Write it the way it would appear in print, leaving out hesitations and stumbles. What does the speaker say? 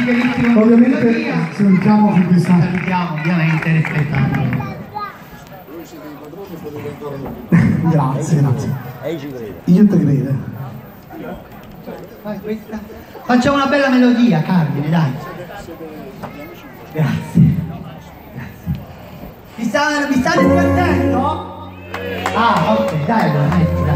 Ovviamente salutiamo che questa... Salutiamo ovviamente rispettando. Grazie, grazie. Io te credo. Facciamo una bella melodia, Carmine, dai. Grazie. Mi state divertendo? Ah, ok, dai allora, dai.